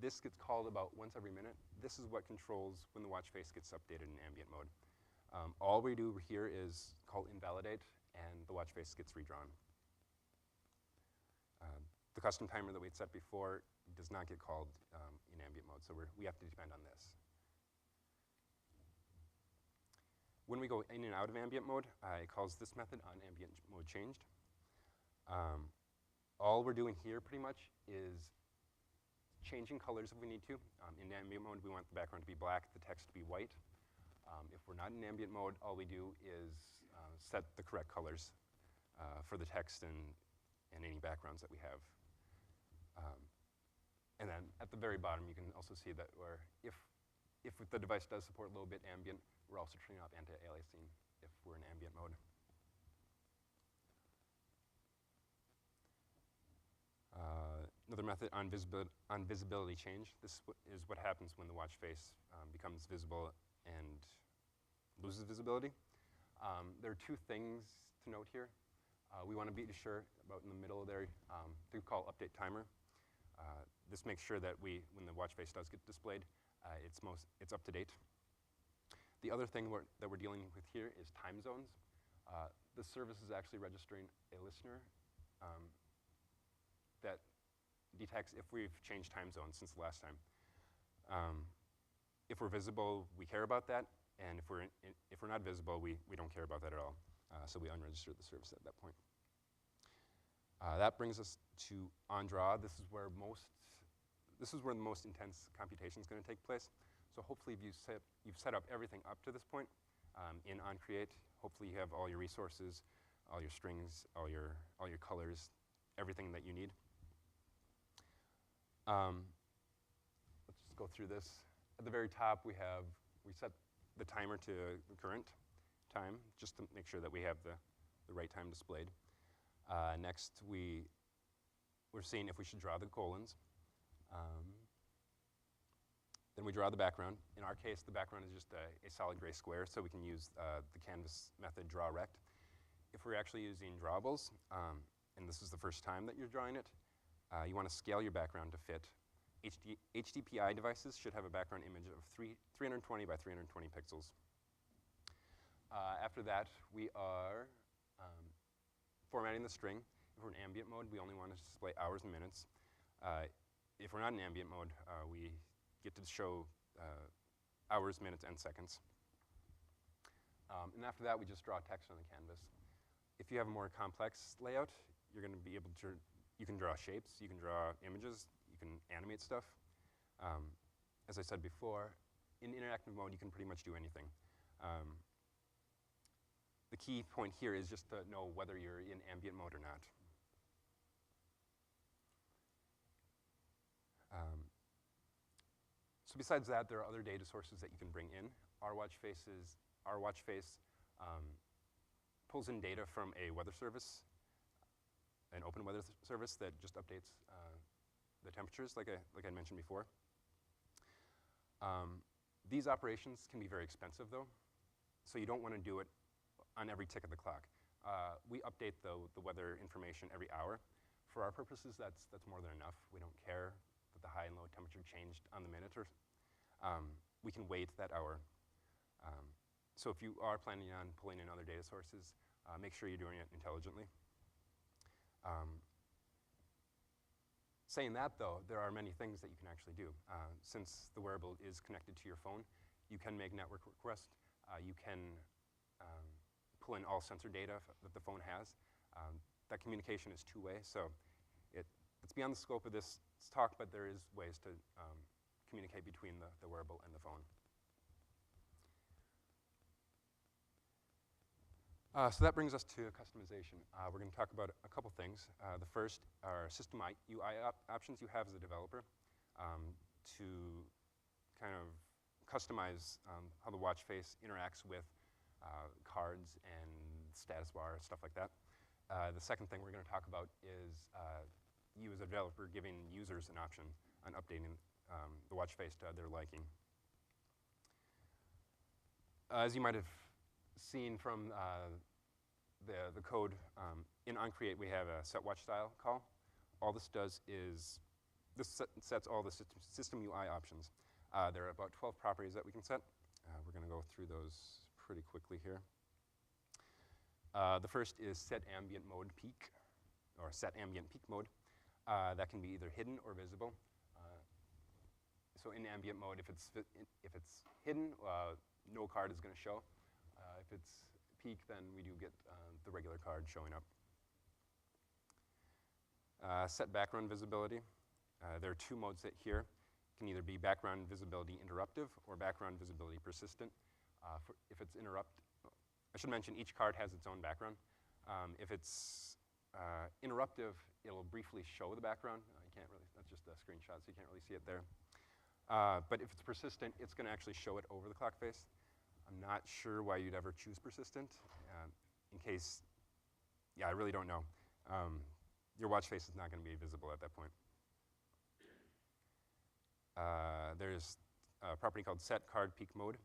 This gets called about once every minute. This is what controls when the watch face gets updated in ambient mode. All we do here is call invalidate, and the watch face gets redrawn. The custom timer that we had set before does not get called in ambient mode, so we have to depend on this. When we go in and out of ambient mode, it calls this method on ambient mode changed. All we're doing here pretty much is changing colors if we need to. In ambient mode, we want the background to be black, the text to be white. If we're not in ambient mode, all we do is set the correct colors for the text and any backgrounds that we have. And then at the very bottom, you can also see that if the device does support low-bit ambient, we're also turning off anti-aliasing if we're in ambient mode. Another method on visibility change. This is what happens when the watch face becomes visible and loses visibility. There are two things to note here. We want to be sure about in the middle there to call update timer. This makes sure that when the watch face does get displayed, it's up to date. The other thing that we're dealing with here is time zones. The service is actually registering a listener that detects if we've changed time zones since the last time. If we're visible, we care about that, and if we're not visible, we don't care about that at all. So we unregister the service at that point. That brings us to onDraw. This is where the most intense computation is going to take place. So hopefully, if you've set up everything up to this point in onCreate, hopefully you have all your resources, all your strings, all your colors, everything that you need. Let's just go through this. At the very top, we set the timer to the current time, just to make sure that we have the right time displayed. Next, we're seeing if we should draw the colons. Then we draw the background. In our case, the background is just a solid gray square, so we can use the canvas method drawRect. If we're actually using drawables, and this is the first time that you're drawing it, you want to scale your background to fit. HDPI devices should have a background image of 320 by 320 pixels. After that, we are formatting the string. If we're in ambient mode, we only want to display hours and minutes. If we're not in ambient mode, we get to show hours, minutes, and seconds. And after that, we just draw text on the canvas. If you have a more complex layout, you're going to be able to, you can draw shapes, you can draw images, you can animate stuff. As I said before, in interactive mode, you can pretty much do anything. The key point here is just to know whether you're in ambient mode or not. So besides that, there are other data sources that you can bring in. Our watch face pulls in data from a weather service, an open weather service that just updates the temperatures, like I mentioned before. These operations can be very expensive, though, so you don't want to do it on every tick of the clock. We update the weather information every hour. For our purposes, that's more than enough. We don't care that the high and low temperature changed on the minute, or we can wait that hour. So if you are planning on pulling in other data sources, make sure you're doing it intelligently. Saying that, though, there are many things that you can actually do. Since the wearable is connected to your phone, you can make network requests. You can pull in all sensor data that the phone has. That communication is two-way, so it's beyond the scope of this talk, but there is ways to communicate between the wearable and the phone. So that brings us to customization. We're going to talk about a couple things. The first are system UI options you have as a developer to kind of customize how the watch face interacts with cards and status bar, stuff like that. The second thing we're going to talk about is you as a developer giving users an option on updating the watch face to their liking. As you might have seen from the code, in onCreate we have a setWatchStyle call. All this does is this sets all the system UI options. There are about 12 properties that we can set. We're going to go through those pretty quickly here. The first is set ambient mode peak, or set ambient peak mode. That can be either hidden or visible. So in ambient mode, if it's hidden, no card is going to show. If it's peak, then we do get the regular card showing up. Set background visibility. There are two modes here. It can either be background visibility interruptive or background visibility persistent. If it's I should mention each card has its own background. If it's interruptive, it'll briefly show the background. You can't really, that's just a screenshot, so you can't really see it there. But if it's persistent, it's going to actually show it over the clock face. I'm not sure why you'd ever choose persistent. In case, yeah, I really don't know. Your watch face is not going to be visible at that point. There's a property called set card peak mode.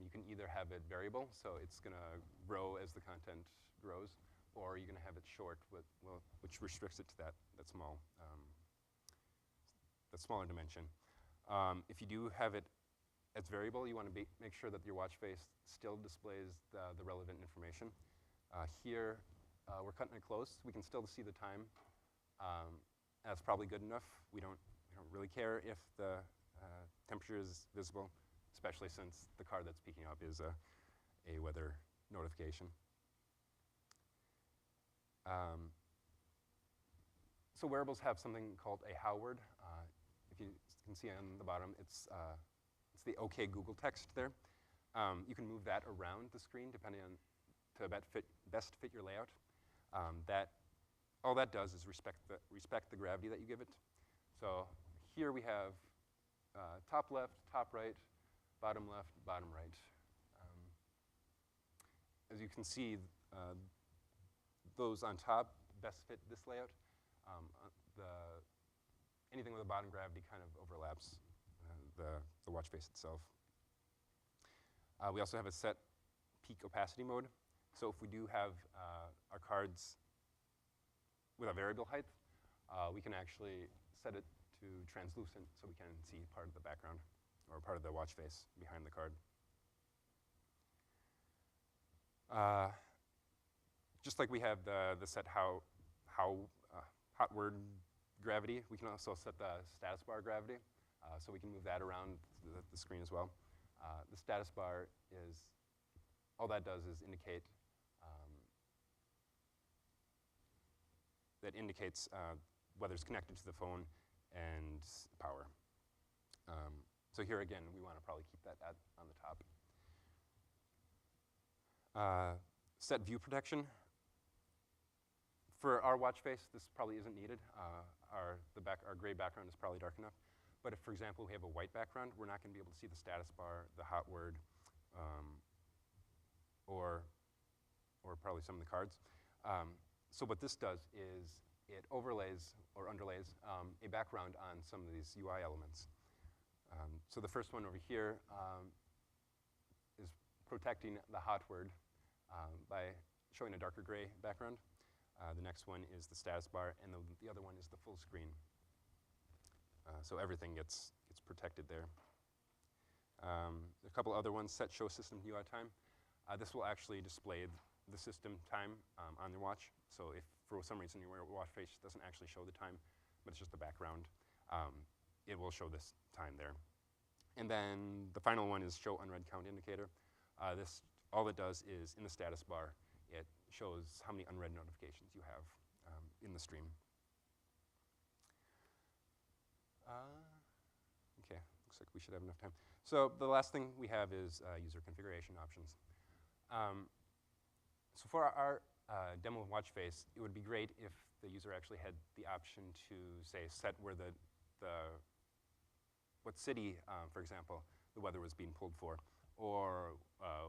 You can either have it variable, so it's going to grow as the content grows, or you're going to have it short, which restricts it to that smaller dimension. If you do have it as variable, you want to make sure that your watch face still displays the relevant information. Here, we're cutting it close. We can still see the time. That's probably good enough. We don't really care if the temperature is visible, especially since the card that's peeking up is a weather notification. So wearables have something called a how word. If you can see on the bottom, it's the OK Google text there. You can move that around the screen depending on to best fit your layout. All that does is respect the gravity that you give it. So here we have top left, top right, bottom left, bottom right. As you can see, those on top best fit this layout. Anything with a bottom gravity kind of overlaps the watch face itself. We also have a set peak opacity mode. So if we do have our cards with a variable height, we can actually set it to translucent so we can see part of the background or part of the watch face behind the card. Just like we have the set hot word gravity, we can also set the status bar gravity, so we can move that around the screen as well. The status bar all that does is indicates whether it's connected to the phone and power. So here again, we want to probably keep that on the top. Set view protection. For our watch face, this probably isn't needed. Our gray background is probably dark enough. But if, for example, we have a white background, we're not going to be able to see the status bar, the hot word, or probably some of the cards. So what this does is it overlays or underlays a background on some of these UI elements. So the first one over here is protecting the hot word by showing a darker gray background. The next one is the status bar, and the other one is the full screen. So everything gets protected there. A couple other ones, set show system UI time. This will actually display the system time on your watch. So if for some reason your watch face doesn't actually show the time, but it's just the background, it will show this time there. And then the final one is show unread count indicator. All it does is in the status bar, it shows how many unread notifications you have in the stream. Okay, looks like we should have enough time. So the last thing we have is user configuration options. So for our demo of watch face, it would be great if the user actually had the option to, say, set where what city, for example, the weather was being pulled for, or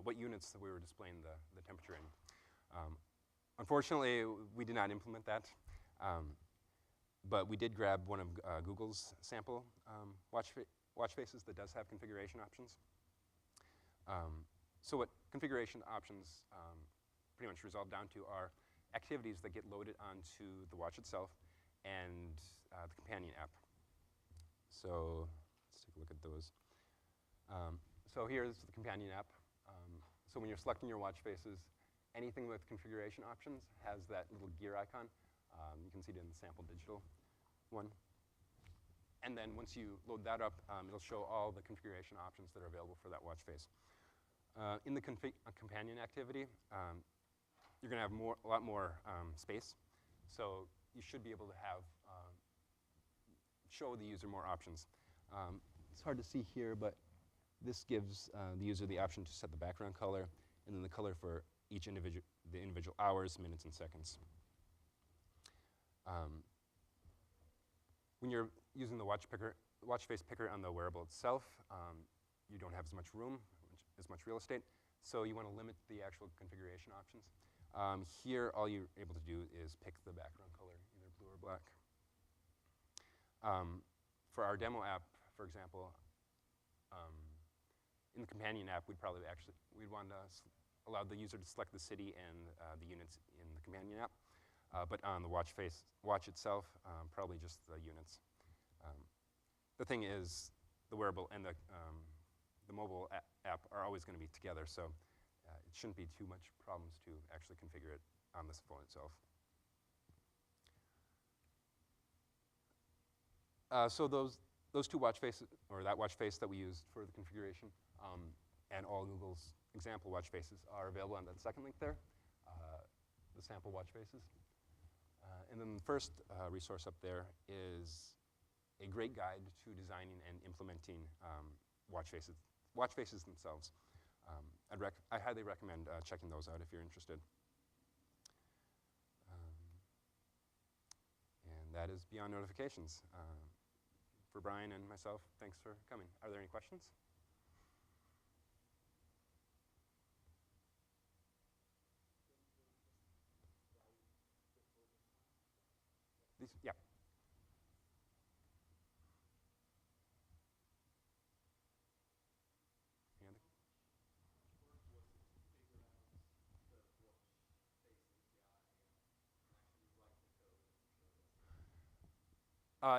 what units that we were displaying the temperature in. Unfortunately, we did not implement that, but we did grab one of Google's sample watch faces that does have configuration options. So what configuration options pretty much resolve down to are activities that get loaded onto the watch itself and the companion app. So let's take a look at those. So here's the companion app. So when you're selecting your watch faces, anything with configuration options has that little gear icon. You can see it in the sample digital one. And then once you load that up, it'll show all the configuration options that are available for that watch face. In the companion activity, you're going to have a lot more space. So you should be able to have show the user more options. It's hard to see here, but this gives the user the option to set the background color and then the color for each individual hours, minutes, and seconds. When you're using the watch face picker on the wearable itself, you don't have as much room, as much real estate, so you want to limit the actual configuration options. Here, all you're able to do is pick the background color, either blue or black. For our demo app, for example, in the companion app, we'd want to allow the user to select the city and the units in the companion app. But on the watch itself, probably just the units. The thing is, the wearable and the mobile app are always going to be together, so it shouldn't be too much problems to actually configure it on this phone itself. So those two watch faces, or that watch face that we used for the configuration, and all Google's example watch faces are available on that second link there, the sample watch faces. And then the first resource up there is a great guide to designing and implementing watch faces themselves. I highly recommend checking those out if you're interested. And that is Beyond Notifications. For Brian and myself, thanks for coming. Are there any questions? Yeah.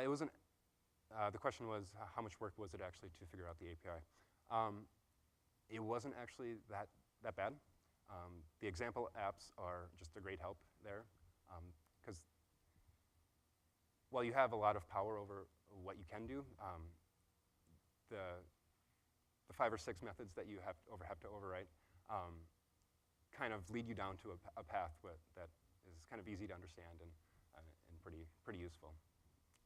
It wasn't. The question was, how much work was it actually to figure out the API? It wasn't actually that bad. The example apps are just a great help there, because while you have a lot of power over what you can do, the 5 or 6 methods that you have to overwrite kind of lead you down to a path that is kind of easy to understand and pretty useful.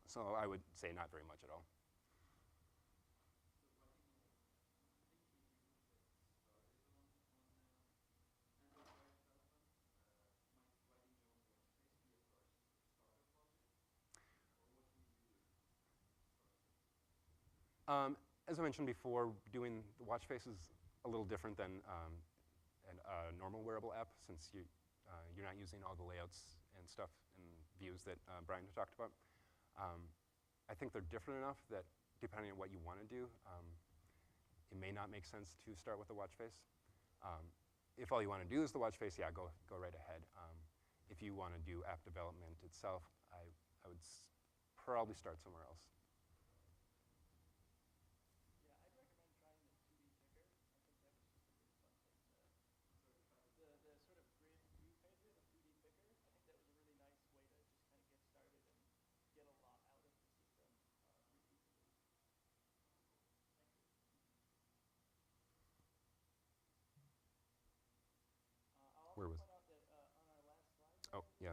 So I would say not very much at all. As I mentioned before, doing the watch face is a little different than a normal wearable app, since you're not using all the layouts and stuff and views that Brian talked about. I think they're different enough that depending on what you want to do, it may not make sense to start with the watch face. If all you want to do is the watch face, yeah, go right ahead. If you want to do app development itself, I would probably start somewhere else. Where was? Oh, yeah.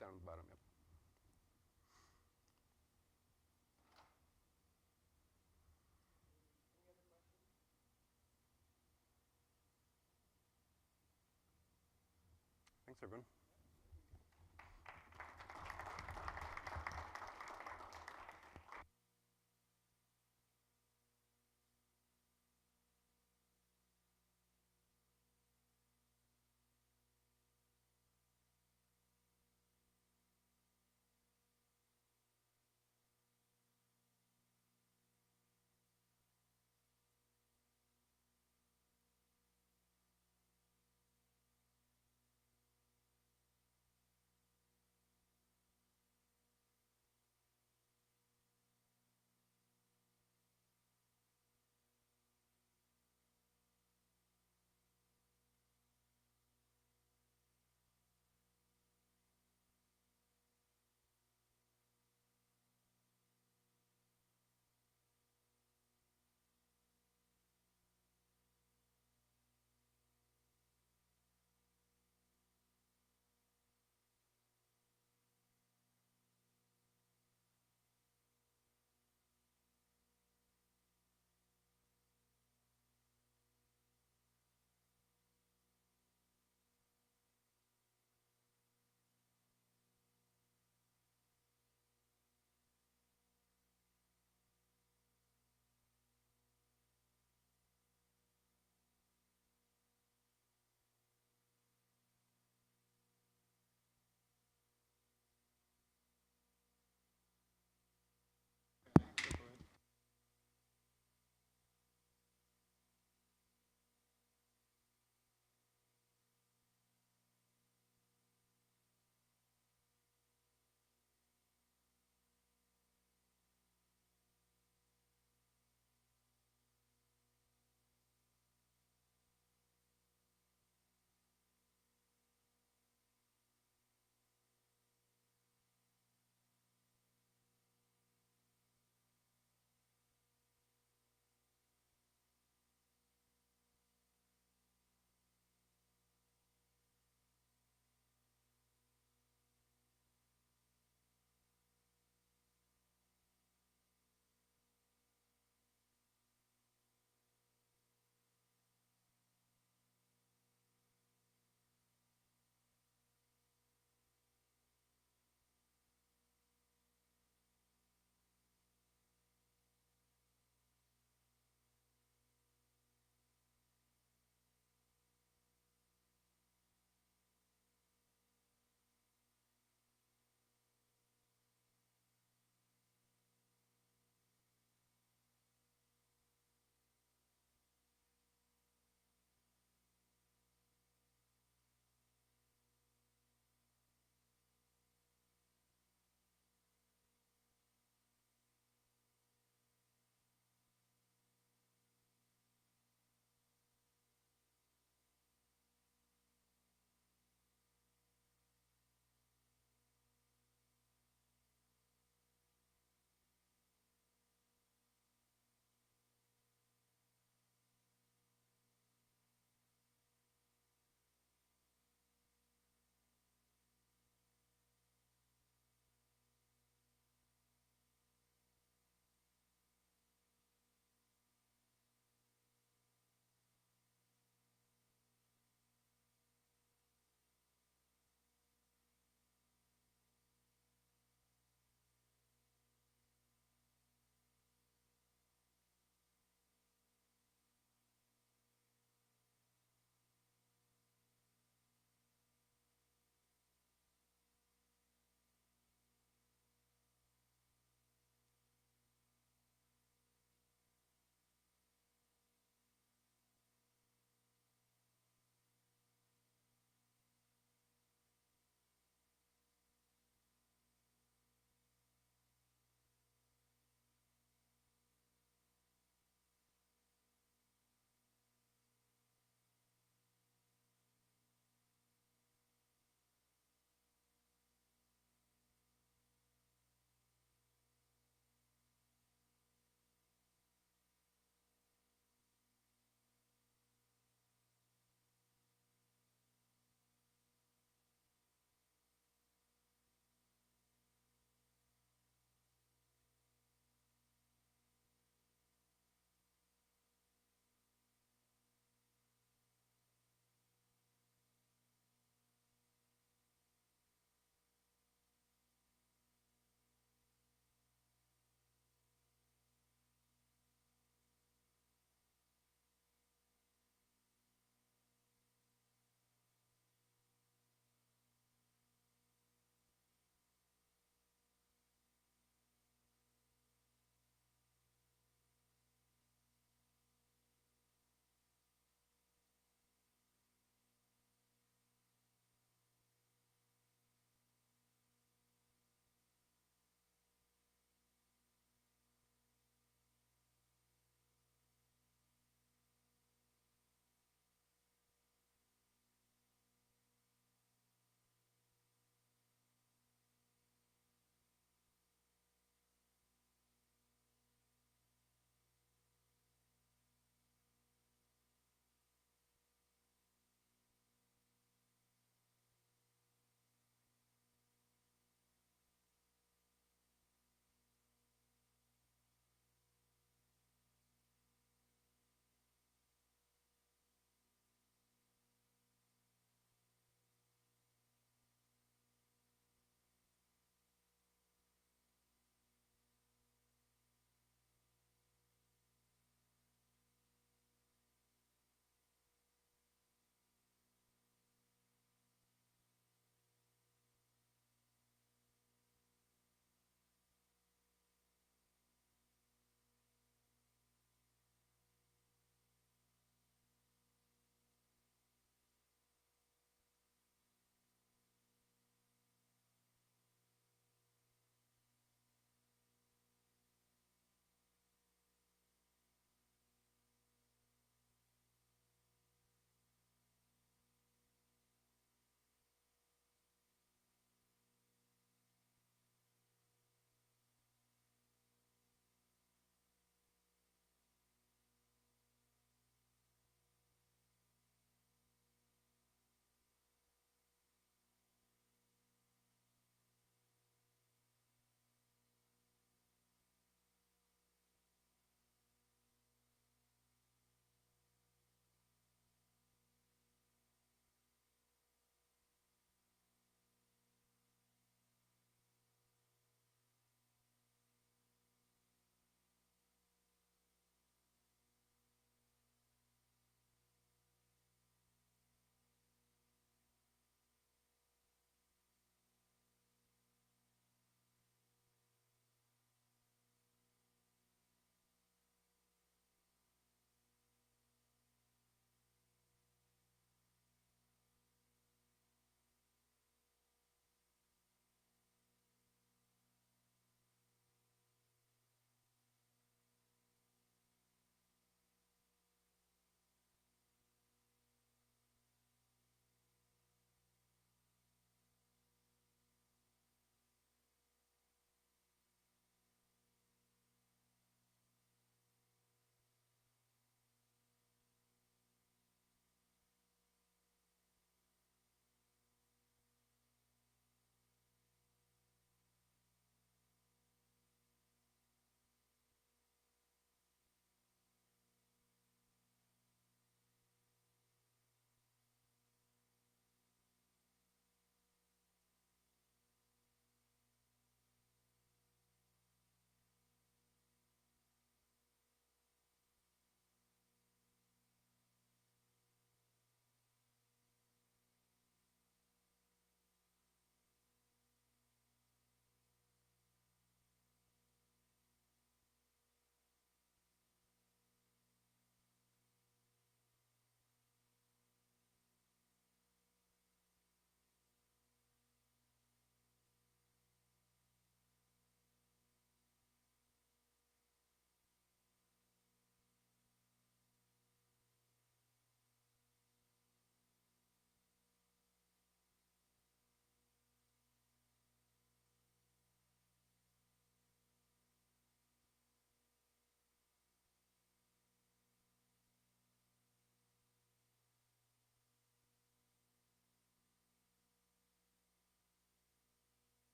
Down at the bottom, yep. Thanks, everyone.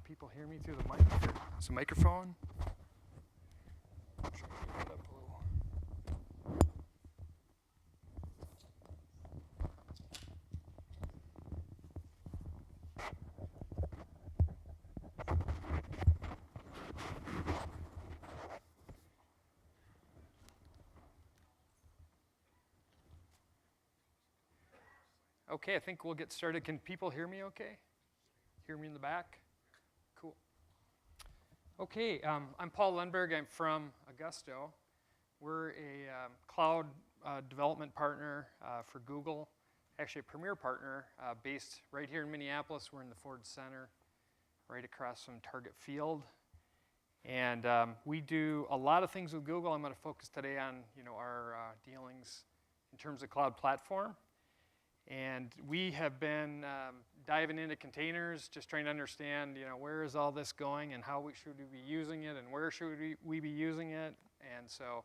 people hear me through the mic? It's a microphone. Okay, I think we'll get started. Can people hear me okay? Hear me in the back? Cool. Okay, I'm Paul Lundberg. I'm from Augusto. We're a cloud development partner for Google, actually a premier partner based right here in Minneapolis. We're in the Ford Center, right across from Target Field. And we do a lot of things with Google. I'm going to focus today on our dealings in terms of cloud platform. And we have been diving into containers, just trying to understand, where is all this going and how should we be using it and where should we be using it. And so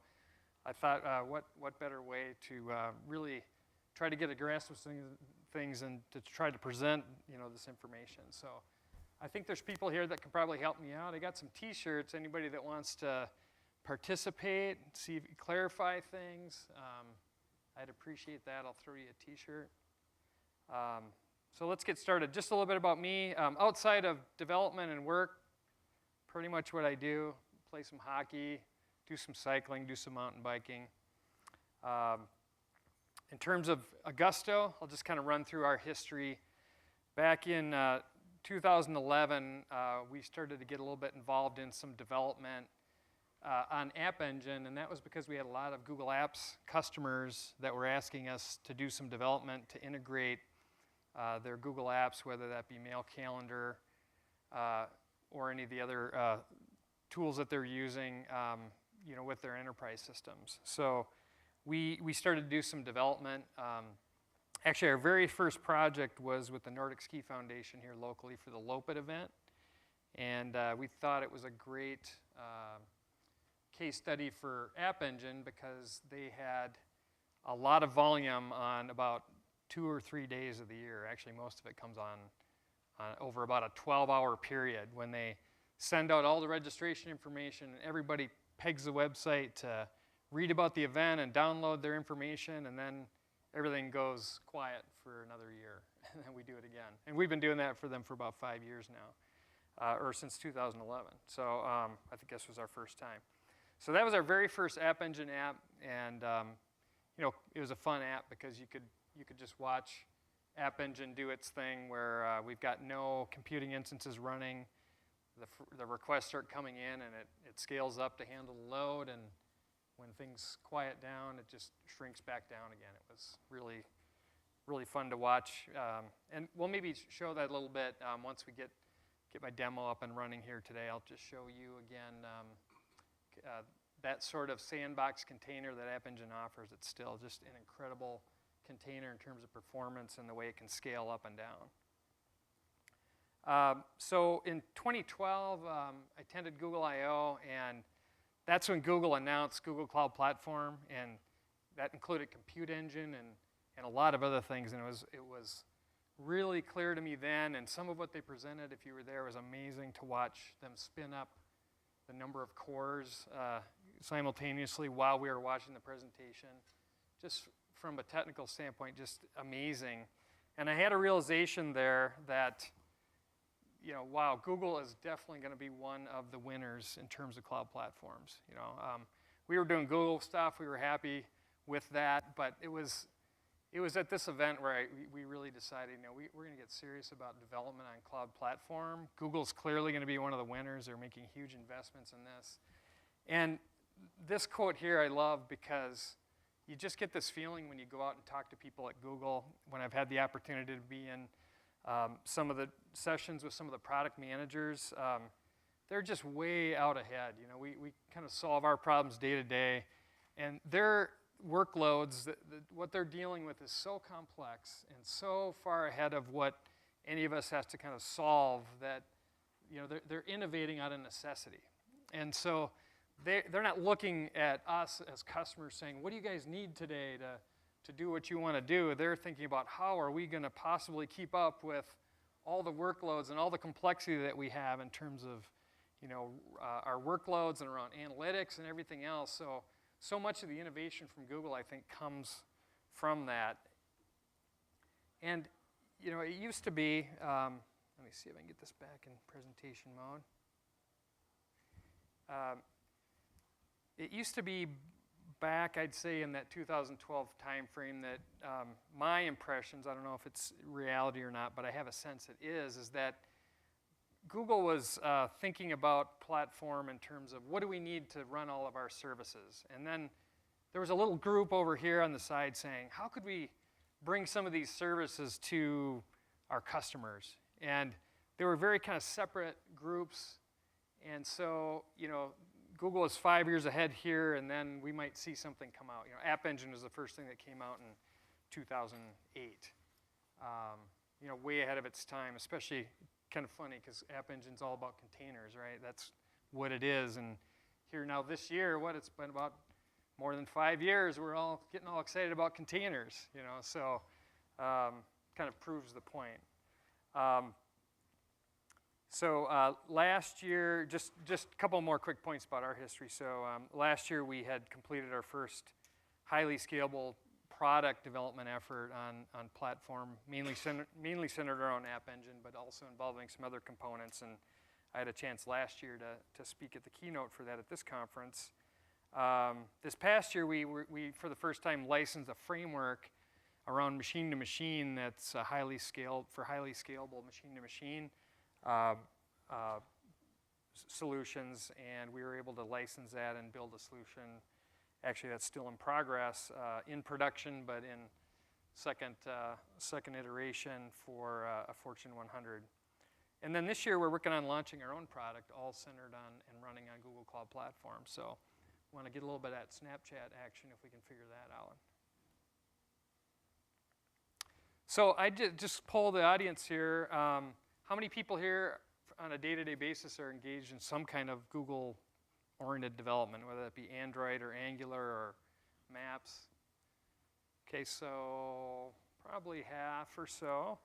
I thought, what better way to really try to get a grasp of things and to try to present, this information. So I think there's people here that can probably help me out. I got some T-shirts. Anybody that wants to participate, see if you clarify things, I'd appreciate that. I'll throw you a T-shirt. So let's get started. Just a little bit about me. Outside of development and work, pretty much what I do, play some hockey, do some cycling, do some mountain biking. In terms of Augusto, I'll just kind of run through our history. Back in 2011, we started to get a little bit involved in some development on App Engine, and that was because we had a lot of Google Apps customers that were asking us to do some development to integrate their Google Apps, whether that be Mail Calendar or any of the other tools that they're using, with their enterprise systems. So we started to do some development. Actually, our very first project was with the Nordic Ski Foundation here locally for the Lopet event, and we thought it was a great case study for App Engine because they had a lot of volume on about 2 or 3 days of the year. Actually, most of it comes on over about a 12-hour period when they send out all the registration information and everybody pegs the website to read about the event and download their information, and then everything goes quiet for another year, and then we do it again. And we've been doing that for them for about 5 years now, or since 2011. So I think this was our first time. So that was our very first App Engine app, and it was a fun app because you could just watch App Engine do its thing where we've got no computing instances running. The requests start coming in, and it scales up to handle the load, and when things quiet down, it just shrinks back down again. It was really, really fun to watch. And we'll maybe show that a little bit once we get my demo up and running here today. I'll just show you again that sort of sandbox container that App Engine offers. It's still just an incredible container in terms of performance and the way it can scale up and down. So in 2012, I attended Google I/O, and that's when Google announced Google Cloud Platform, and that included Compute Engine and a lot of other things. And it was really clear to me then, and some of what they presented, if you were there, was amazing to watch them spin up the number of cores simultaneously while we were watching the presentation. Just from a technical standpoint, just amazing. And I had a realization there that, wow, Google is definitely going to be one of the winners in terms of cloud platforms. We were doing Google stuff. We were happy with that, but it was at this event where we really decided, we're going to get serious about development on cloud platform. Google's clearly going to be one of the winners. They're making huge investments in this. And this quote here I love because you just get this feeling when you go out and talk to people at Google. When I've had the opportunity to be in some of the sessions with some of the product managers, they're just way out ahead. We kind of solve our problems day to day, and their workloads, what they're dealing with is so complex and so far ahead of what any of us has to kind of solve that they're innovating out of necessity. And so they're not looking at us as customers saying, what do you guys need today to do what you want to do? They're thinking about how are we going to possibly keep up with all the workloads and all the complexity that we have in terms of, our workloads and around analytics and everything else. So much of the innovation from Google, I think, comes from that. And, it used to be, let me see if I can get this back in presentation mode. It used to be back, I'd say, in that 2012 timeframe that my impressions, I don't know if it's reality or not, but I have a sense it is that Google was thinking about platform in terms of what do we need to run all of our services. And then there was a little group over here on the side saying, how could we bring some of these services to our customers? And they were very kind of separate groups. And so, Google is 5 years ahead here, and then we might see something come out. App Engine was the first thing that came out in 2008. Way ahead of its time, especially kind of funny because App Engine's all about containers, right? That's what it is. And here now this year, it's been about more than 5 years, we're all getting all excited about containers, so kind of proves the point. Last year, just a couple more quick points about our history. So last year we had completed our first highly scalable product development effort on platform, mainly centered around App Engine, but also involving some other components. And I had a chance last year to speak at the keynote for that at this conference. This past year, we for the first time licensed a framework around machine-to-machine that's highly scalable machine-to-machine solutions, and we were able to license that and build a solution. Actually, that's still in progress, in production, but in second iteration for a Fortune 100. And then this year, we're working on launching our own product, all centered on and running on Google Cloud Platform. So want to get a little bit of that Snapchat action if we can figure that out. So I just polled the audience here. How many people here on a day-to-day basis are engaged in some kind of Google-oriented development, whether that be Android or Angular or Maps? Okay, so probably half or so.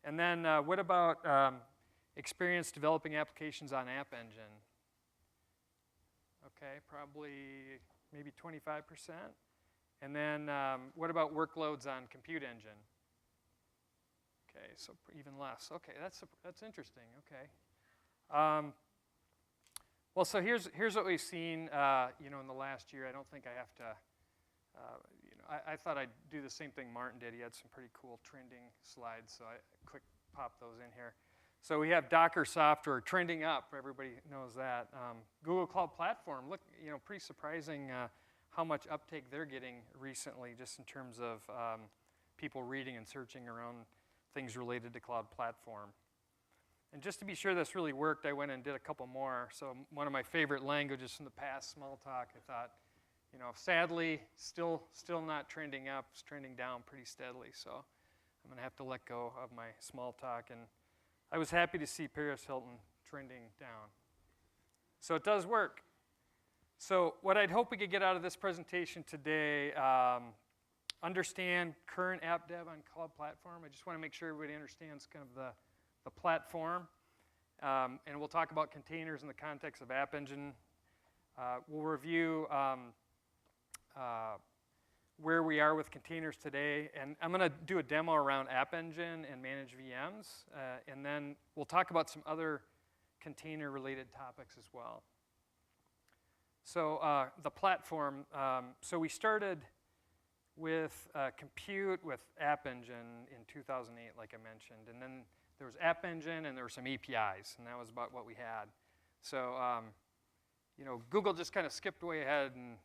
And then what about experience developing applications on App Engine? Okay, probably maybe 25%. And then what about workloads on Compute Engine? Okay, so even less. Okay, that's interesting. Okay. Well, so here's what we've seen, in the last year. I don't think I have to, I thought I'd do the same thing Martin did. He had some pretty cool trending slides, so I quick pop those in here. So we have Docker software trending up. Everybody knows that. Google Cloud Platform, look, pretty surprising how much uptake they're getting recently, just in terms of people reading and searching around things related to Cloud Platform. And just to be sure this really worked, I went and did a couple more. So one of my favorite languages from the past, Smalltalk, I thought, sadly, still not trending up. It's trending down pretty steadily. So I'm going to have to let go of my Smalltalk. And I was happy to see Paris Hilton trending down. So it does work. So what I'd hope we could get out of this presentation today, understand current app dev on Cloud Platform. I just want to make sure everybody understands kind of the platform. And we'll talk about containers in the context of App Engine. We'll review where we are with containers today. And I'm going to do a demo around App Engine and managed VMs. And then we'll talk about some other container-related topics as well. So the platform, so we started with compute with App Engine in 2008, like I mentioned. And then there was App Engine and there were some APIs, and that was about what we had. So, Google just kind of skipped way ahead, and,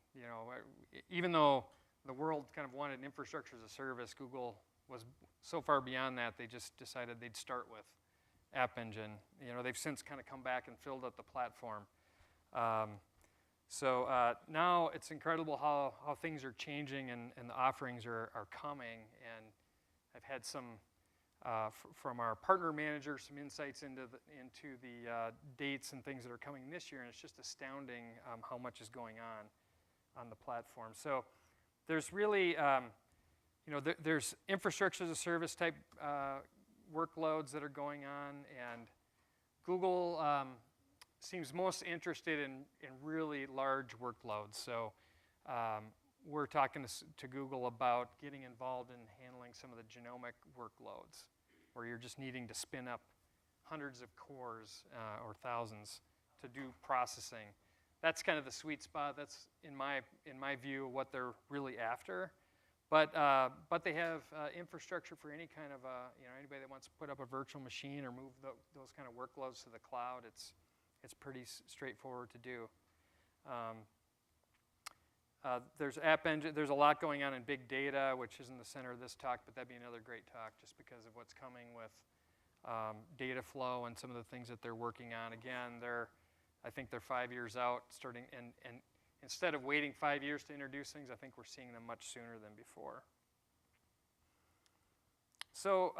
even though the world kind of wanted infrastructure as a service, Google was so far beyond that, they just decided they'd start with App Engine. They've since kind of come back and filled out the platform. So now it's incredible how things are changing and the offerings are coming. And I've had some, from our partner manager, some insights into the dates and things that are coming this year. And it's just astounding how much is going on the platform. So there's really, there's infrastructure as a service type workloads that are going on, and Google seems most interested in really large workloads. So we're talking to Google about getting involved in handling some of the genomic workloads, where you're just needing to spin up hundreds of cores or thousands to do processing. That's kind of the sweet spot. That's, in my view, what they're really after. But they have infrastructure for any kind of anybody that wants to put up a virtual machine or move those kind of workloads to the cloud. It's pretty straightforward to do. There's App Engine. There's a lot going on in big data, which isn't the center of this talk, but that'd be another great talk just because of what's coming with data flow and some of the things that they're working on. Again, I think they're 5 years out, starting, and instead of waiting 5 years to introduce things, I think we're seeing them much sooner than before. So,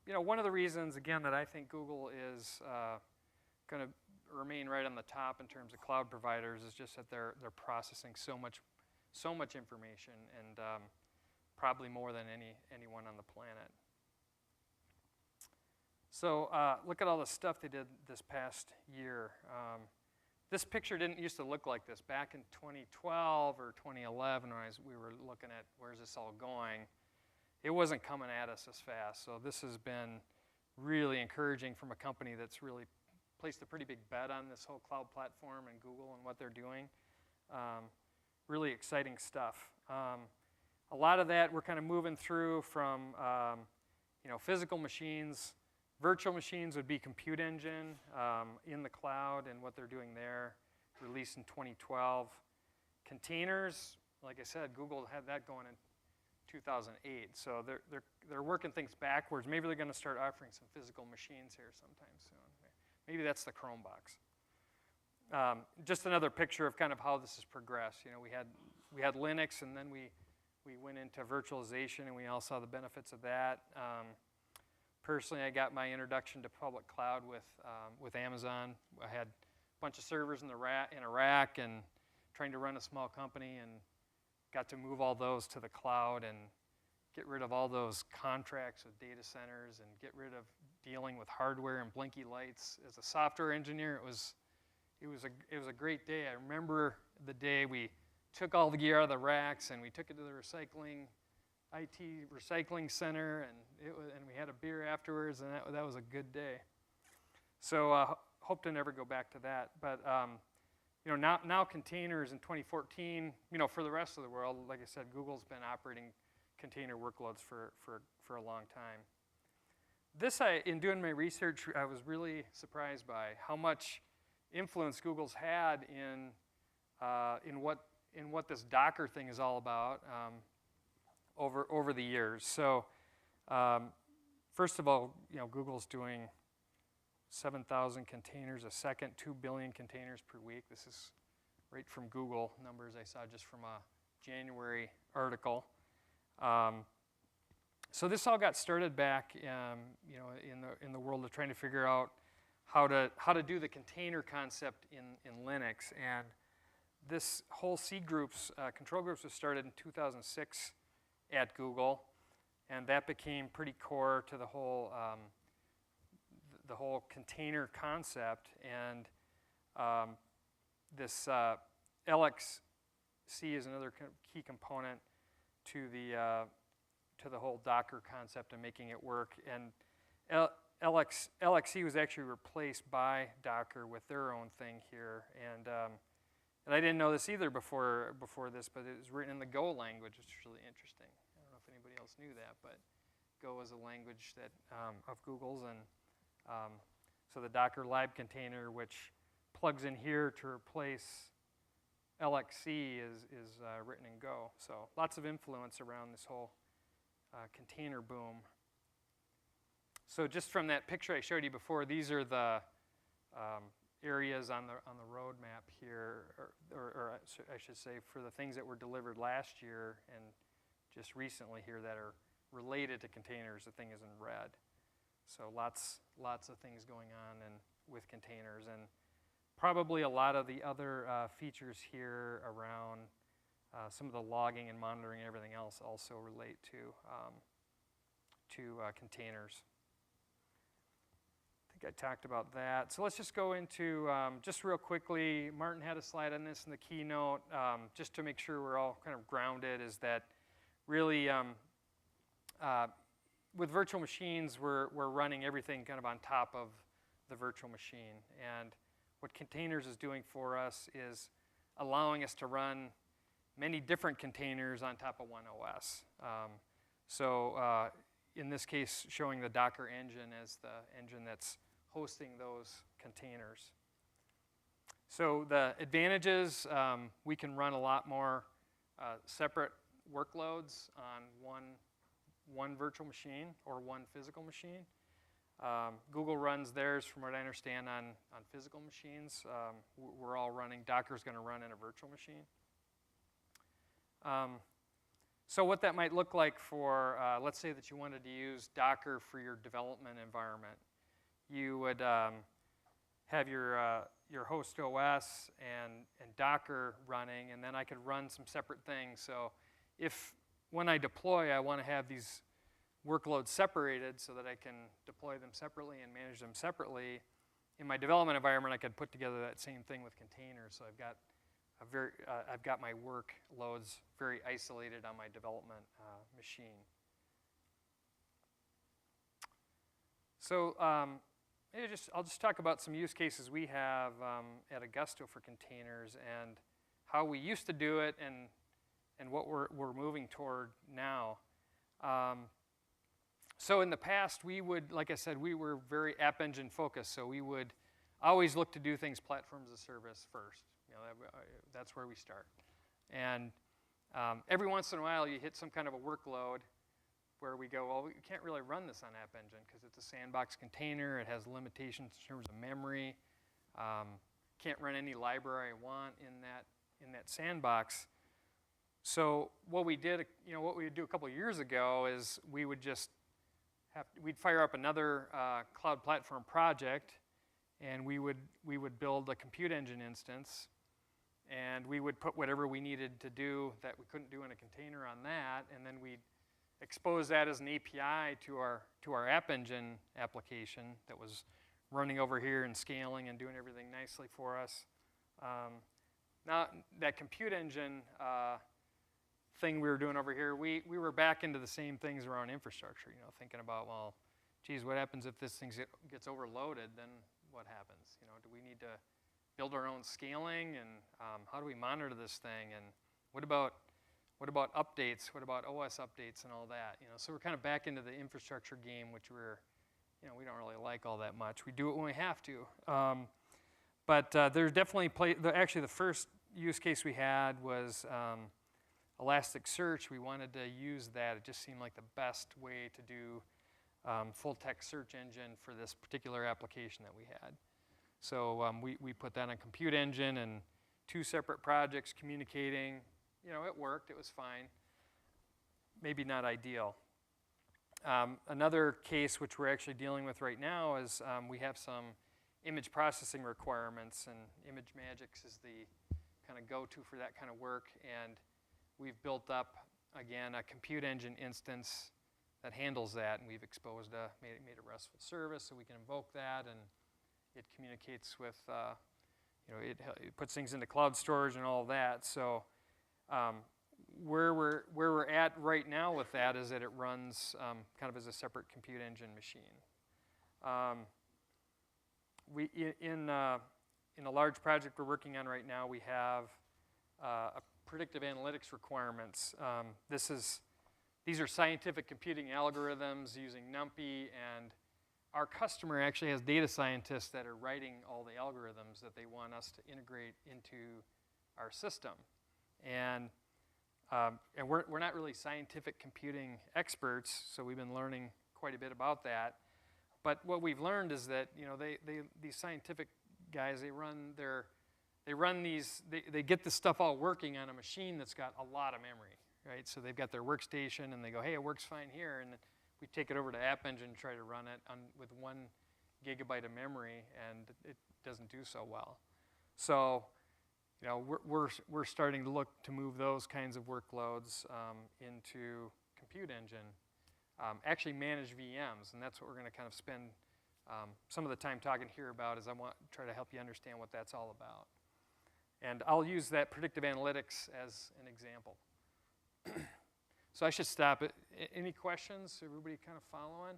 one of the reasons, again, that I think Google is going to remain right on the top in terms of cloud providers is just that they're processing so much information, and probably more than anyone on the planet. So look at all the stuff they did this past year. This picture didn't used to look like this. Back in 2012 or 2011, when we were looking at where's this all going, it wasn't coming at us as fast. So this has been really encouraging from a company that's really placed a pretty big bet on this whole cloud platform and Google and what they're doing. Really exciting stuff. A lot of that we're kind of moving through from physical machines. Virtual machines would be Compute Engine in the cloud and what they're doing there, released in 2012. Containers, like I said, Google had that going in 2008. So they're working things backwards. Maybe they're going to start offering some physical machines here sometime soon. Maybe that's the Chromebox. Just another picture of kind of how this has progressed. We had Linux, and then we went into virtualization, and we all saw the benefits of that. Personally, I got my introduction to public cloud with Amazon. I had a bunch of servers in a rack and trying to run a small company, and got to move all those to the cloud and get rid of all those contracts with data centers and get rid of dealing with hardware and blinky lights. As a software engineer, it was a great day. I remember the day we took all the gear out of the racks and we took it to the IT recycling center, and we had a beer afterwards, and that was a good day. So hope to never go back to that. But now containers in 2014. For the rest of the world, like I said, Google's been operating container workloads for a long time. In doing my research, I was really surprised by how much influence Google's had in what this Docker thing is all about. Over the years. So first of all, Google's doing 7,000 containers a second, 2 billion containers per week. This is right from Google numbers I saw just from a January article. So this all got started back, in the world of trying to figure out how to do the container concept in Linux. And this whole control groups was started in 2006. At Google, and that became pretty core to the whole container concept. And this LXC is another key component to the whole Docker concept and making it work. And LXC was actually replaced by Docker with their own thing here. And I didn't know this either before this, but it was written in the Go language, which is really interesting. I don't know if anybody else knew that, but Go is a language that of Google's, and so the Docker lib container, which plugs in here to replace LXC, is written in Go. So lots of influence around this whole container boom. So just from that picture I showed you before, these are the areas on the roadmap here, or I should say, for the things that were delivered last year and just recently here that are related to containers. The thing is in red. So lots of things going on with containers, and probably a lot of the other features here around some of the logging and monitoring and everything else also relate containers. I think I talked about that. So let's just go into, just real quickly, Martin had a slide on this in the keynote, just to make sure we're all kind of grounded, is that really with virtual machines, we're running everything kind of on top of the virtual machine. And what containers is doing for us is allowing us to run many different containers on top of one OS. In this case, showing the Docker engine as the engine that's hosting those containers. So the advantages, we can run a lot more separate workloads on one virtual machine or one physical machine. Google runs theirs, from what I understand, on physical machines. We're all running, Docker's going to run in a virtual machine. So what that might look like for, let's say that you wanted to use Docker for your development environment. You would have your host OS and Docker running, and then I could run some separate things. So if when I deploy, I want to have these workloads separated so that I can deploy them separately and manage them separately, in my development environment, I could put together that same thing with containers. So I've got I've got my workloads very isolated on my development machine. So I'll just talk about some use cases we have at Augusto for containers and how we used to do it and what we're moving toward now. So in the past, we would, like I said, we were very app engine focused. So we would always look to do things platform as a service first. You know, that's where we start. And every once in a while, you hit some kind of a workload where we go, well, we can't really run this on App Engine because it's a sandbox container. It has limitations in terms of memory. Can't run any library I want in that sandbox. So what we did, what we would do a couple of years ago is we would just we'd fire up another cloud platform project, and we would build a compute engine instance, and we would put whatever we needed to do that we couldn't do in a container on that, and then we'd expose that as an API to our App Engine application that was running over here and scaling and doing everything nicely for us. Now that compute engine thing we were doing over here, we were back into the same things around infrastructure, thinking about, well, geez, what happens if this thing gets overloaded? Then what happens? Do we need to build our own scaling, and how do we monitor this thing? And what about updates? What about OS updates and all that? So we're kind of back into the infrastructure game, which we don't really like all that much. We do it when we have to. But there's definitely actually the first use case we had was Elasticsearch. We wanted to use that. It just seemed like the best way to do full text search engine for this particular application that we had. So we put that on Compute Engine and 2 separate projects communicating. It worked. It was fine. Maybe not ideal. Another case which we're actually dealing with right now is we have some image processing requirements, and ImageMagick is the kind of go-to for that kind of work. And we've built up, again, a Compute Engine instance that handles that, and we've exposed made a RESTful service so we can invoke that, and it communicates with, it puts things into cloud storage and all that. So where we're at right now with that is that it runs kind of as a separate Compute Engine machine. In a large project we're working on right now, we have a predictive analytics requirements. These are scientific computing algorithms using NumPy, and our customer actually has data scientists that are writing all the algorithms that they want us to integrate into our system. And we're not really scientific computing experts, so we've been learning quite a bit about that. But what we've learned is that these scientific guys, they get this stuff all working on a machine that's got a lot of memory, right? So they've got their workstation, and they go, hey, it works fine here, and we take it over to App Engine and try to run it with 1 gigabyte of memory, and it doesn't do so well. So we're starting to look to move those kinds of workloads into Compute Engine. actually manage VMs, and that's what we're going to kind of spend some of the time talking here about, is I want to try to help you understand what that's all about. And I'll use that predictive analytics as an example. So I should stop it. Any questions? Everybody kind of following?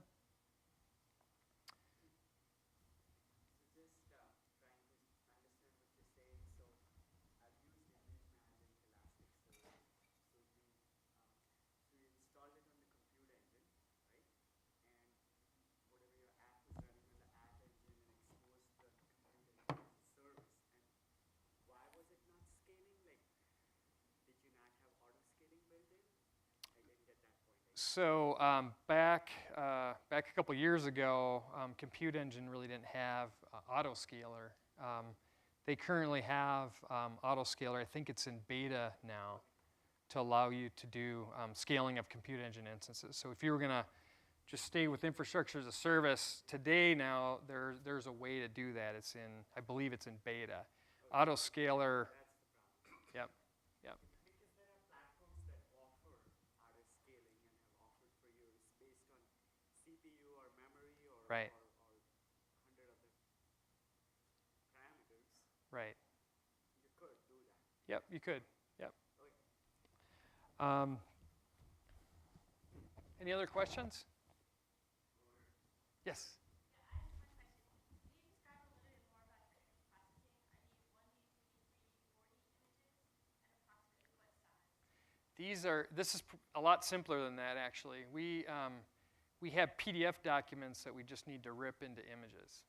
So back a couple years ago, Compute Engine really didn't have autoscaler. They currently have autoscaler. I think it's in beta now to allow you to do scaling of Compute Engine instances. So if you were going to just stay with infrastructure as a service, today now there's a way to do that. It's in, I believe it's in beta. Autoscaler. Yep. Yep. Because there are platforms that offer auto scaling and have offered for years based on CPU or memory or, right. or 100 other parameters. Right. You could do that. Yep, you could. Yep. Okay. Any other questions? Yes. This is a lot simpler than that, actually. We have PDF documents that we just need to rip into images.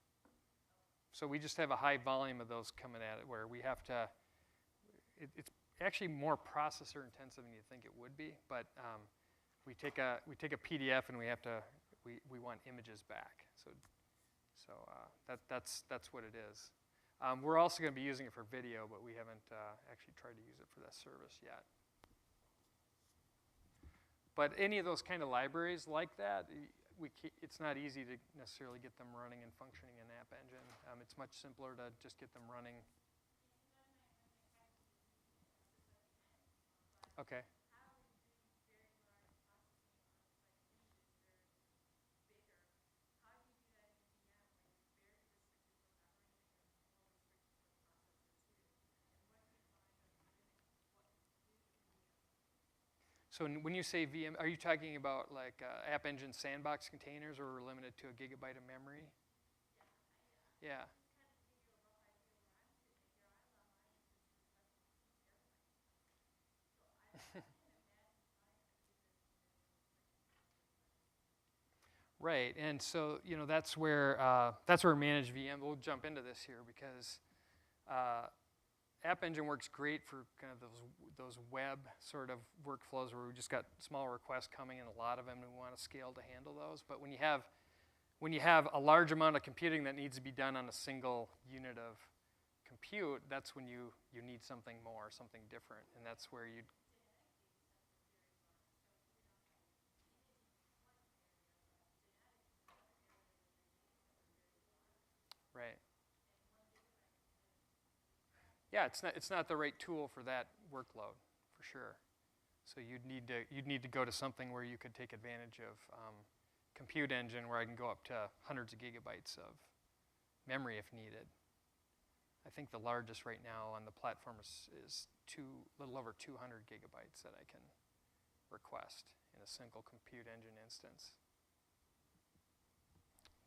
So we just have a high volume of those coming at it, where we have to, it's actually more processor intensive than you think it would be, but we take a PDF and we want images back. So that's what it is. We're also going to be using it for video, but we haven't actually tried to use it for that service yet. But any of those kind of libraries like that, it's not easy to necessarily get them running and functioning in App Engine. It's much simpler to just get them running. Okay. So when you say VM, are you talking about like App Engine sandbox containers, or we're limited to a gigabyte of memory? Yeah. Right, and so that's where managed VM. We'll jump into this here because App Engine works great for kind of those web sort of workflows where we just got small requests coming in, a lot of them, and we want to scale to handle those. But when you have a large amount of computing that needs to be done on a single unit of compute, that's when you need something more, something different, and that's where you. Right. Yeah, it's not the right tool for that workload, for sure. So you'd need to go to something where you could take advantage of Compute Engine, where I can go up to hundreds of gigabytes of memory if needed. I think the largest right now on the platform is a little over 200 gigabytes that I can request in a single Compute Engine instance.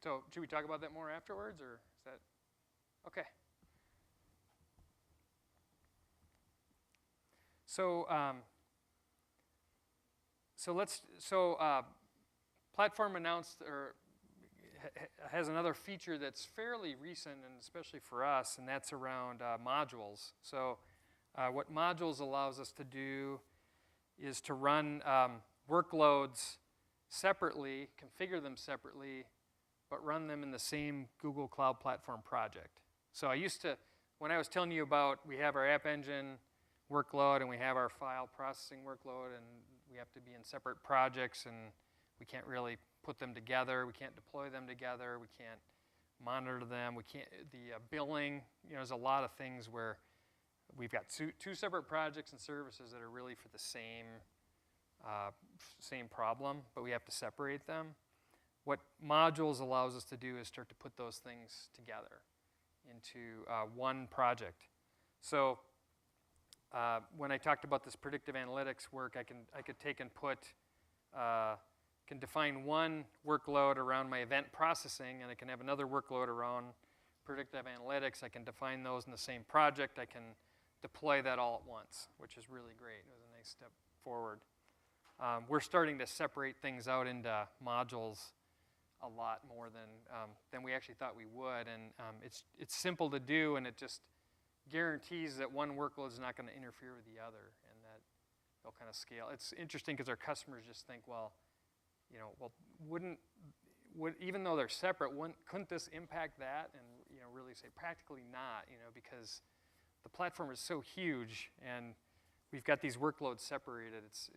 So should we talk about that more afterwards, or is that okay? So Platform announced, or has another feature that's fairly recent, and especially for us, and that's around modules. So what modules allows us to do is to run workloads separately, configure them separately, but run them in the same Google Cloud Platform project. So when I was telling you about, we have our App Engine workload and we have our file processing workload, and we have to be in separate projects, and we can't really put them together. We can't deploy them together. We can't monitor them. We can't, the billing, there's a lot of things where we've got two separate projects and services that are really for the same same problem, but we have to separate them. What modules allows us to do is start to put those things together into one project. So when I talked about this predictive analytics work, I could take and put, can define one workload around my event processing, and I can have another workload around predictive analytics. I can define those in the same project. I can deploy that all at once, which is really great. It was a nice step forward. We're starting to separate things out into modules a lot more than we actually thought we would, and it's simple to do, and it just guarantees that one workload is not going to interfere with the other, and that they'll kind of scale. It's interesting because our customers just think, well, you know, well, even though they're separate, couldn't this impact that? And you know, really say practically not, you know, because the platform is so huge, and we've got these workloads separated. It's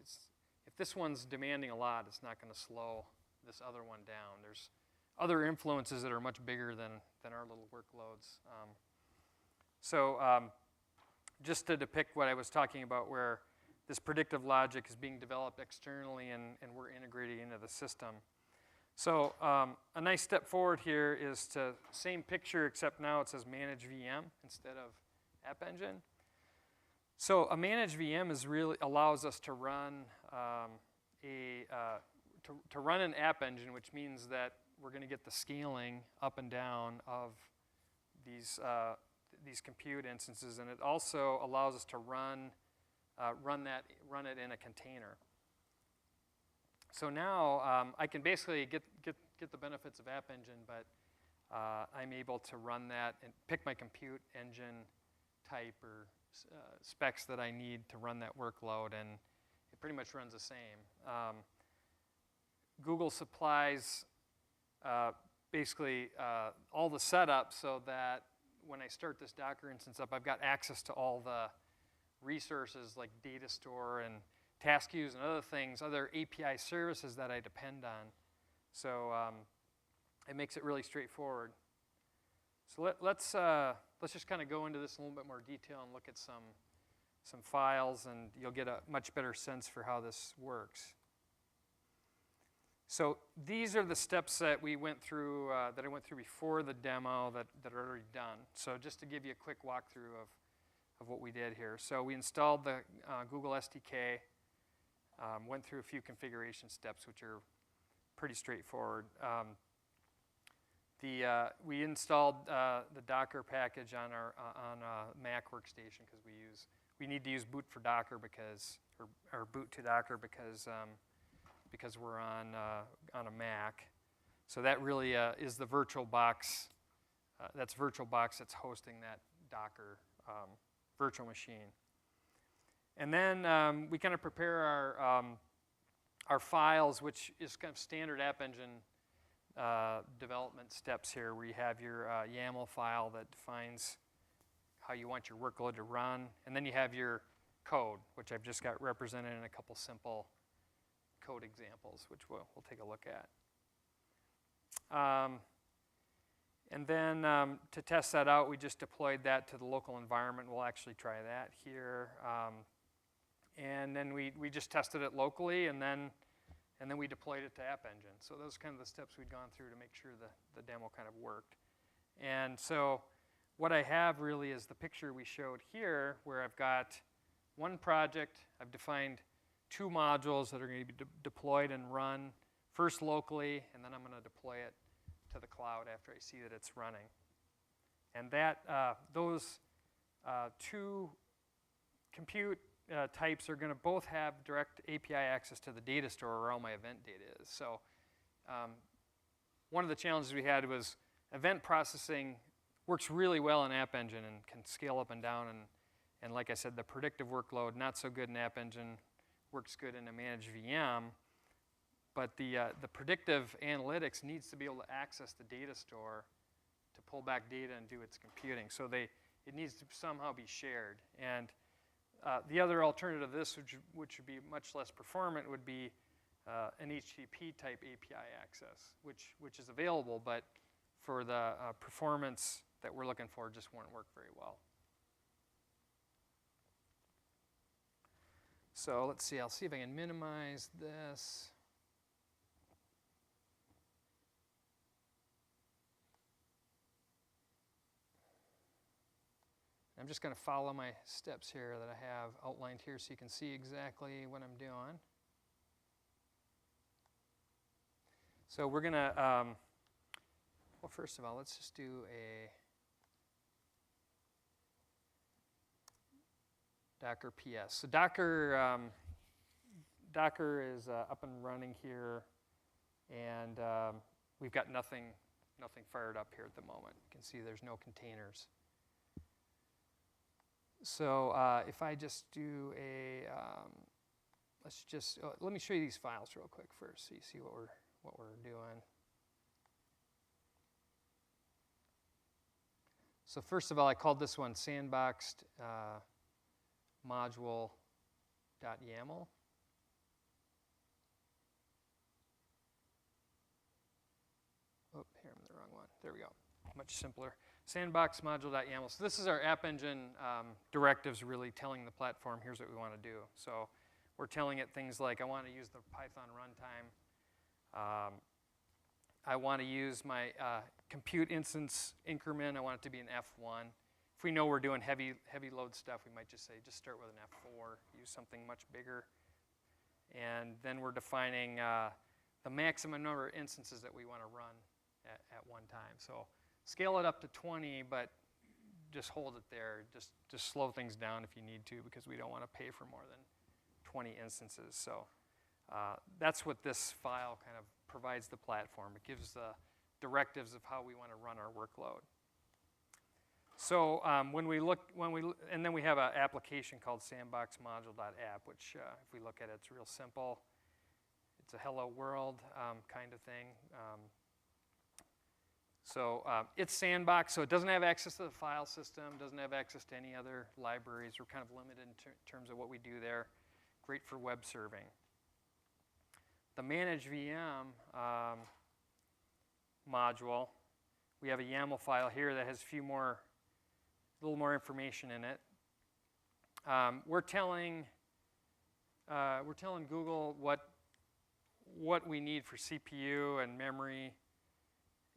if this one's demanding a lot, it's not going to slow this other one down. There's other influences that are much bigger than our little workloads. Just to depict what I was talking about, where this predictive logic is being developed externally and we're integrating into the system. So a nice step forward here is to same picture, except now it says Manage VM instead of App Engine. So a Manage VM is really allows us to run to run an App Engine, which means that we're going to get the scaling up and down of these compute instances, and it also allows us to run it in a container. So now I can basically get the benefits of App Engine, but I'm able to run that and pick my compute engine type or specs that I need to run that workload, and it pretty much runs the same. Google supplies basically all the setup so that when I start this Docker instance up, I've got access to all the resources like data store and task queues and other things, other API services that I depend on. So it makes it really straightforward. So let's just kind of go into this in a little bit more detail and look at some files, and you'll get a much better sense for how this works. So these are the steps that we went through, that I went through before the demo that are already done. So just to give you a quick walkthrough of what we did here. So we installed the Google SDK, went through a few configuration steps, which are pretty straightforward. We installed the Docker package on a Mac workstation because we need to use boot for Docker or boot to Docker because we're on a Mac. So that really is the VirtualBox. That's VirtualBox that's hosting that Docker virtual machine. And then we kind of prepare our files, which is kind of standard App Engine development steps here, where you have your YAML file that defines how you want your workload to run, and then you have your code, which I've just got represented in a couple simple code examples, which we'll take a look at. And then to test that out, we just deployed that to the local environment. We'll actually try that here. And then we just tested it locally, and then we deployed it to App Engine. So those are kind of the steps we'd gone through to make sure the demo kind of worked. And so what I have really is the picture we showed here, where I've got one project. I've defined two modules that are going to be deployed and run, first locally, and then I'm going to deploy it to the cloud after I see that it's running. And those two compute types are going to both have direct API access to the data store where all my event data is. So one of the challenges we had was event processing works really well in App Engine and can scale up and down. And like I said, the predictive workload, not so good in App Engine, works good in a managed VM. But the predictive analytics needs to be able to access the data store to pull back data and do its computing. So it needs to somehow be shared. And the other alternative to this, which would be much less performant, would be an HTTP type API access, which is available, but for the performance that we're looking for, just won't work very well. So let's see, I'll see if I can minimize this. I'm just going to follow my steps here that I have outlined here so you can see exactly what I'm doing. So we're going to, well, first of all, let's just do a Docker PS. So Docker is up and running here, and we've got nothing fired up here at the moment. You can see there's no containers. So if I just do a, let me show you these files real quick first so you see what we're doing. So first of all, I called this one sandboxed module.yaml. Oh, here I'm in the wrong one. There we go. Much simpler. Sandbox module.yaml. So this is our App Engine directives really telling the platform, here's what we want to do. So we're telling it things like, I want to use the Python runtime. I want to use my compute instance increment. I want it to be an F1. If we know we're doing heavy load stuff, we might just say, just start with an F4, use something much bigger. And then we're defining the maximum number of instances that we want to run at one time. So scale it up to 20, but just hold it there. Just slow things down if you need to, because we don't want to pay for more than 20 instances. So that's what this file kind of provides the platform. It gives the directives of how we want to run our workload. So and then we have an application called sandboxmodule.app, which if we look at it, it's real simple. It's a hello world kind of thing. So it's sandbox, so it doesn't have access to the file system, doesn't have access to any other libraries. We're kind of limited in terms of what we do there. Great for web serving. The manage VM module, we have a YAML file here that has a little more information in it. We're telling Google what we need for CPU and memory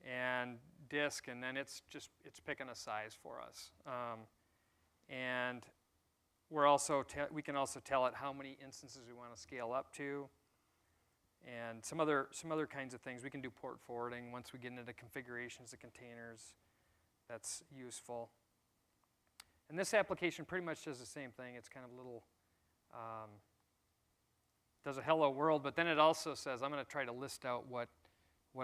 and disk, and then it's picking a size for us. And we can also tell it how many instances we want to scale up to, and some other kinds of things. We can do port forwarding once we get into configurations of containers. That's useful. And this application pretty much does the same thing. It's kind of a little does a hello world, but then it also says I'm going to try to list out what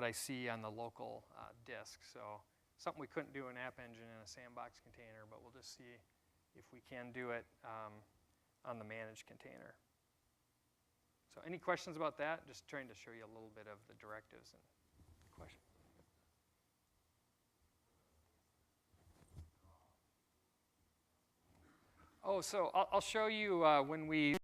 I see on the local disk. So something we couldn't do in App Engine in a sandbox container, but we'll just see if we can do it on the managed container. So any questions about that? Just trying to show you a little bit of the directives and questions. Oh, so I'll show you when we